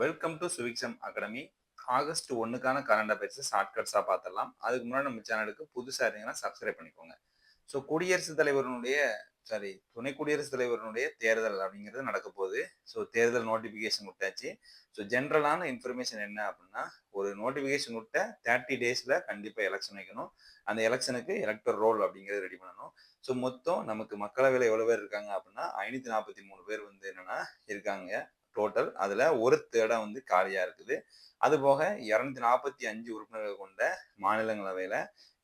Welcome to சுவிக்ஸம் academy. August 1க்கான current affairs ஷார்ட்கட்ஸாக பார்த்துடலாம். அதுக்கு முன்னாடி நம்ம சேனலுக்கு புதுசாக இருந்தீங்கன்னா சப்ஸ்கிரைப் பண்ணிக்கோங்க. ஸோ குடியரசுத் தலைவருடைய துணை குடியரசுத் தலைவருடைய தேர்தல் அப்படிங்கிறது நடக்க போகுது. ஸோ தேர்தல் நோட்டிஃபிகேஷன் விட்டாச்சு. ஸோ ஜென்ரலான இன்ஃபர்மேஷன் என்ன அப்படின்னா, ஒரு நோட்டிஃபிகேஷன் விட்ட 30 டேஸில் கண்டிப்பாக எலெக்ஷன் வைக்கணும். அந்த எலெக்ஷனுக்கு எலக்டர் ரோல் அப்படிங்கிறது ரெடி பண்ணணும். ஸோ மொத்தம் நமக்கு மக்களவையில் எவ்வளோ பேர் இருக்காங்க அப்படின்னா 543 பேர் வந்து என்னன்னா இருக்காங்க டோட்டல். அதுல ஒரு இடம் வந்து காலியா இருக்குது. அது போக 245 உறுப்பினர்கள் கொண்ட மாநிலங்களவையில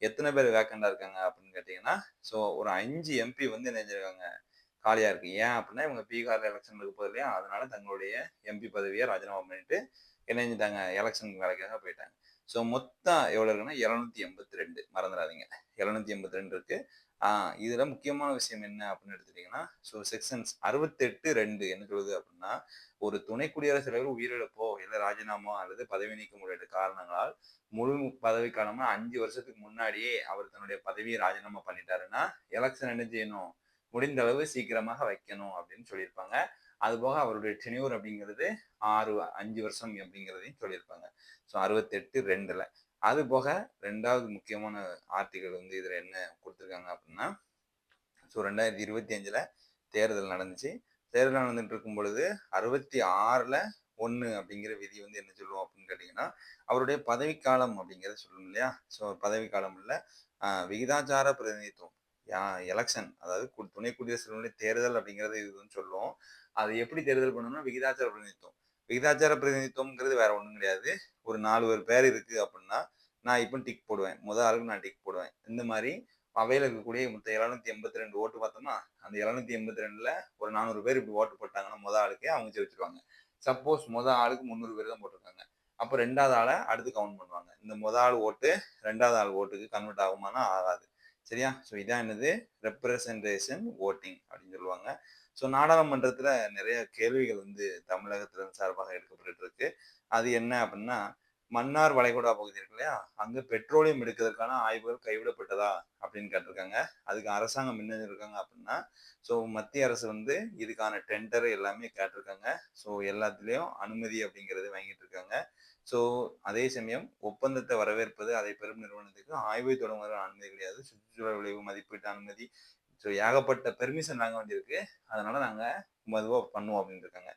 எத்தனை பேர் வேக்கண்டா இருக்காங்க அப்படின்னு கேட்டீங்கன்னா, ஸோ ஒரு 5 எம்பி வந்து என்ன செஞ்சிருக்காங்க, காலியா இருக்கு. ஏன் அப்படின்னா இவங்க பீகார்ல எலெக்ஷன் இருக்க போது இல்லையா, அதனால தங்களுடைய எம்பி பதவியை ராஜினாமா பண்ணிட்டு என்ன செஞ்சிட்டாங்க, எலெக்ஷன் வேலைக்காக போயிட்டாங்க. ஸோ மொத்தம் எவ்வளவு இருக்குன்னா 782, மறந்துடாதீங்க. 782 இருக்கு. இதுல முக்கியமான விஷயம் என்ன அப்படின்னு எடுத்துட்டீங்கன்னா, ஸோ செக்ஷன்ஸ் 68(2) என்ன சொல்லுது அப்படின்னா, ஒரு துணை குடியரசுத் தலைவர் உயிரிழப்போ இல்ல ராஜினாமா அல்லது பதவி நீக்கம் உள்ளிட்ட காரணங்களால் முழு பதவி காலமா 5 வருஷத்துக்கு முன்னாடியே அவர் தன்னுடைய பதவியை ராஜினாமா பண்ணிட்டாருன்னா எலெக்ஷன் என்ன செய்யணும், முடிந்த அளவு சீக்கிரமாக வைக்கணும் அப்படின்னு சொல்லியிருப்பாங்க. அது போக அவருடைய டென்யூர் அப்படிங்கிறது 5 வருஷம் அப்படிங்கிறதையும் சொல்லியிருப்பாங்க. ஸோ 68(2)ல. அது போக 2வது முக்கியமான ஆர்டிகல் வந்து இதுல என்ன கொடுத்துருக்காங்க அப்படின்னா, ஸோ 2025ல தேர்தல் நடந்துச்சு. தேர்தல் நடந்துட்டு இருக்கும் பொழுது 66ல 1 அப்படிங்கிற விதி வந்து என்ன சொல்லுவோம் அப்படின்னு கேட்டீங்கன்னா, அவருடைய பதவிக்காலம் அப்படிங்கிறத சொல்லணும் இல்லையா. ஸோ பதவிக்காலம் இல்ல, விகிதாச்சார பிரதிநிதித்துவம். எலெக்ஷன், அதாவது துணை குடியரசுத் தலைவருடைய தேர்தல் அப்படிங்கிறது இதுன்னு சொல்லுவோம். அது எப்படி தேர்தல் பண்ணணும்னா விகிதாச்சார பிரதிநிதித்துவம். விகிதாச்சார பிரதிநிதித்துவம்ங்கிறது வேற ஒண்ணும் கிடையாது. ஒரு 4 பேர் இருக்கு அப்படின்னா நான் இப்போ டிக் போடுவேன். முதல் ஆளுக்கு நான் டிக் போடுவேன். இந்த மாதிரி அவையில இருக்கக்கூடிய மொத்தம் 782 ஓட்டு பார்த்தோமா, அந்த 782ல ஒரு 400 பேர் இப்படி ஓட்டு போட்டாங்கன்னா முதல் ஆளுக்கே அவங்க ஜெயிச்சிருவாங்க. சப்போஸ் முதல் ஆளுக்கு 300 பேர் தான் போட்டிருக்காங்க. அப்போ 2வது ஆளை அடுத்து கவுண்ட் பண்ணுவாங்க. இந்த முதல் ஆள் ஓட்டு 2வது ஆள் ஓட்டுக்கு கன்வெர்ட் ஆகுமானா ஆகாது. சரியா? ஸோ இதான் என்னது, ரெப்ரசன்டேஷன் ஓட்டிங் அப்படின்னு சொல்லுவாங்க. ஸோ நாடாளுமன்றத்துல நிறைய கேள்விகள் வந்து தமிழகத்துல சார்பாக எடுக்கப்பட்டு இருக்கு. அது என்ன அப்படின்னா, மன்னார் வளைகுடா பகுதி இருக்கு இல்லையா, அங்க பெட்ரோலியம் எடுக்கிறதுக்கான ஆய்வுகள் கைவிடப்பட்டதா அப்படின்னு கேட்டிருக்காங்க. அதுக்கு அரசாங்கம் என்ன இருக்காங்க அப்படின்னா, ஸோ மத்திய அரசு வந்து இதுக்கான டெண்டர் எல்லாமே கேட்டிருக்காங்க. ஸோ எல்லாத்துலேயும் அனுமதி அப்படிங்கிறது வாங்கிட்டு இருக்காங்க. ஸோ அதே சமயம் ஒப்பந்தத்தை வரவேற்பது அதை பெறும் நிறுவனத்துக்கு ஆய்வை தொடங்குவதற்கு அனுமதி கிடையாது. சுற்றுச்சூழல் விளைவு மதிப்பீட்டு அனுமதி. ஸோ ஏகப்பட்ட பெர்மிஷன் வாங்க வேண்டியிருக்கு. அதனால நாங்க மெதுவாக பண்ணுவோம் அப்படின்னு இருக்காங்க.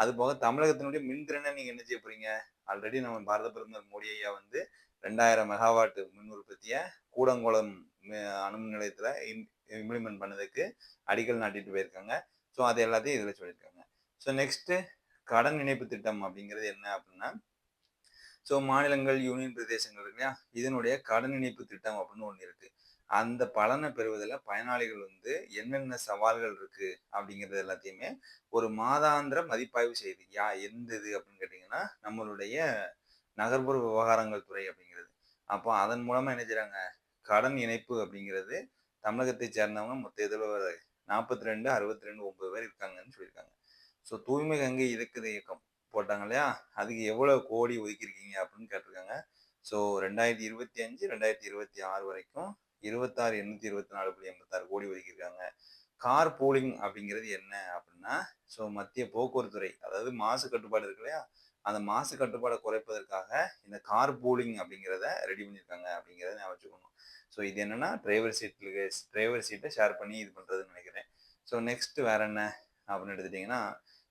அது போக தமிழகத்தினுடைய மின்திறனை நீங்க என்ன செய்ய போறீங்க, ஆல்ரெடி நம்ம பாரத பிரதமர் மோடி ஐயா வந்து 2000 மெகாவாட் மின் உற்பத்தியை கூடங்குளம் அணுமின் நிலையத்துல இம்ப்ளிமெண்ட் பண்ணதுக்கு அடிக்கல் நாட்டிட்டு போயிருக்காங்க. ஸோ அது எல்லாத்தையும் இதுல சொல்லியிருக்காங்க. ஸோ நெக்ஸ்ட், கடன் இணைப்பு திட்டம் அப்படிங்கிறது என்ன அப்படின்னா, ஸோ மாநிலங்கள் யூனியன் பிரதேசங்கள் இருக்கு இல்லையா, இதனுடைய கடன் இணைப்பு திட்டம் அப்படின்னு ஒன்று இருக்கு. அந்த பலனை பெறுவதில் பயனாளிகள் வந்து என்னென்ன சவால்கள் இருக்கு அப்படிங்கிறது எல்லாத்தையுமே ஒரு மாதாந்திர மதிப்பாய்வு செய்து எந்த இது அப்படின்னு கேட்டீங்கன்னா, நம்மளுடைய நகர்ப்புற விவகாரங்கள் துறை அப்படிங்கிறது. அப்போ அதன் மூலமா என்ன செய்றாங்க, கடன் இணைப்பு அப்படிங்கிறது தமிழகத்தை சேர்ந்தவங்க மொத்த இதில் 42, 62, 9 பேர் இருக்காங்கன்னு சொல்லியிருக்காங்க. ஸோ தூய்மை கங்கை இருக்குது இயக்கம் போட்டாங்க இல்லையா, அதுக்கு எவ்வளவு கோடி ஒதுக்கியிருக்கீங்க அப்படின்னு கேட்டிருக்காங்க. ஸோ 2025, 2026 வரைக்கும் 26,824,86 கோடி ஒதுக்கியிருக்காங்க. கார் பூலிங் அப்படிங்கிறது என்ன அப்படின்னா, ஸோ மத்திய போக்குவரத்து துறை, அதாவது மாசு கட்டுப்பாடு இருக்கு இல்லையா, அந்த மாசு கட்டுப்பாடை குறைப்பதற்காக இந்த கார் பூலிங் அப்படிங்கிறத ரெடி பண்ணியிருக்காங்க அப்படிங்கிறத ஞாபகம் வச்சுக்கணும். ஸோ இது என்னன்னா டிரைவர் சீட்டை ஷேர் பண்ணி இது பண்றதுன்னு நினைக்கிறேன். ஸோ நெக்ஸ்ட் வேற என்ன அப்படின்னு எடுத்துட்டீங்கன்னா,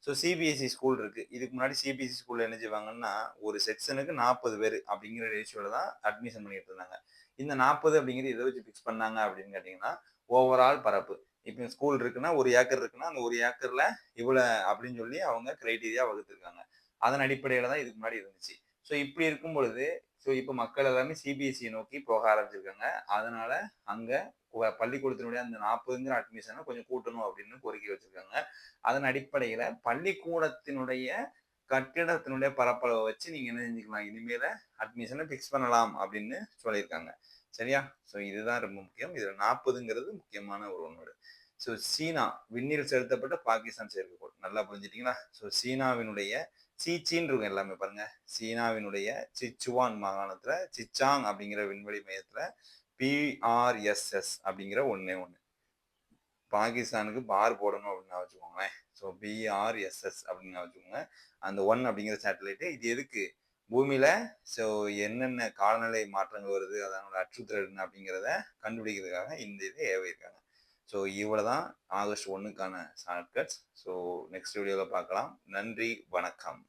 ஸோ சிபிஎஸ்சி ஸ்கூல் இருக்கு. இதுக்கு முன்னாடி சிபிஎஸ்சி ஸ்கூல்ல என்ன செய்வாங்கன்னா, ஒரு செக்ஷனுக்கு 40 பேர் அப்படிங்கிற ரேஷியோல தான் அட்மிஷன் பண்ணிட்டு இருந்தாங்க. இந்த 40 அப்படிங்கிறது எதை வச்சு ஃபிக்ஸ் பண்ணாங்க அப்படின்னு கேட்டீங்கன்னா, ஓவரால் பரப்பு. இப்போ ஸ்கூல் இருக்குன்னா 1 ஏக்கர் இருக்குன்னா அந்த 1 ஏக்கர்ல இவ்வளவு அப்படின்னு சொல்லி அவங்க கிரைட்டீரியா வகுத்திருக்காங்க. அதன் அடிப்படையில தான் இதுக்கு முன்னாடி இருந்துச்சு. ஸோ இப்படி இருக்கும் பொழுது, ஸோ இப்போ மக்கள் எல்லாமே சிபிஎஸ்சியை நோக்கி போக ஆரம்பிச்சிருக்காங்க. அதனால அங்க பள்ளிக்கூடத்தினுடைய அந்த 40ங்கிற அட்மிஷனை கொஞ்சம் கூட்டணும் அப்படின்னு கோரிக்கை வச்சிருக்காங்க. அதன் அடிப்படையில பள்ளிக்கூடத்தினுடைய கட்டிடத்தினுடைய பரப்பளவை வச்சு நீங்க என்ன செஞ்சுக்கலாம், இனிமேல அட்மிஷனை ஃபிக்ஸ் பண்ணலாம் அப்படின்னு சொல்லியிருக்காங்க. சரியா? ஸோ இதுதான் ரொம்ப முக்கியம். இதுல 40ங்கிறது முக்கியமான ஒரு ஒன்று. ஸோ சீனா விண்ணில் செலுத்தப்பட்ட பாகிஸ்தான் செயற்கைக்கோள், நல்லா புரிஞ்சுட்டீங்களா. ஸோ சீனாவினுடைய சீச்சின்னு இருக்கும் எல்லாமே பாருங்க. சீனாவினுடைய சிச்சுவான் மாகாணத்துல சிச்சாங் அப்படிங்கிற விண்வெளி மையத்துல பிஆர்எஸ்எஸ் அப்படிங்கிற ஒண்ணே ஒண்ணு. பாகிஸ்தானுக்கு பார் போடணும் அப்படின்னு வச்சுக்கோங்களேன். ஸோ BRSS அப்படின்னு வச்சுக்கோங்க. அந்த 1 அப்படிங்கிற சேட்டலைட்டு இது எதுக்கு பூமியில ஸோ என்னென்ன காலநிலை மாற்றங்கள் வருது அதனோட அச்சுறுத்தல் என்ன அப்படிங்கிறத கண்டுபிடிக்கிறதுக்காக இந்த இது ஏவிருக்காங்க. ஸோ இவ்வளவுதான் ஆகஸ்ட் 1க்கான ஷார்ட்கட்ஸ். ஸோ நெக்ஸ்ட் வீடியோவில் பார்க்கலாம். நன்றி, வணக்கம்.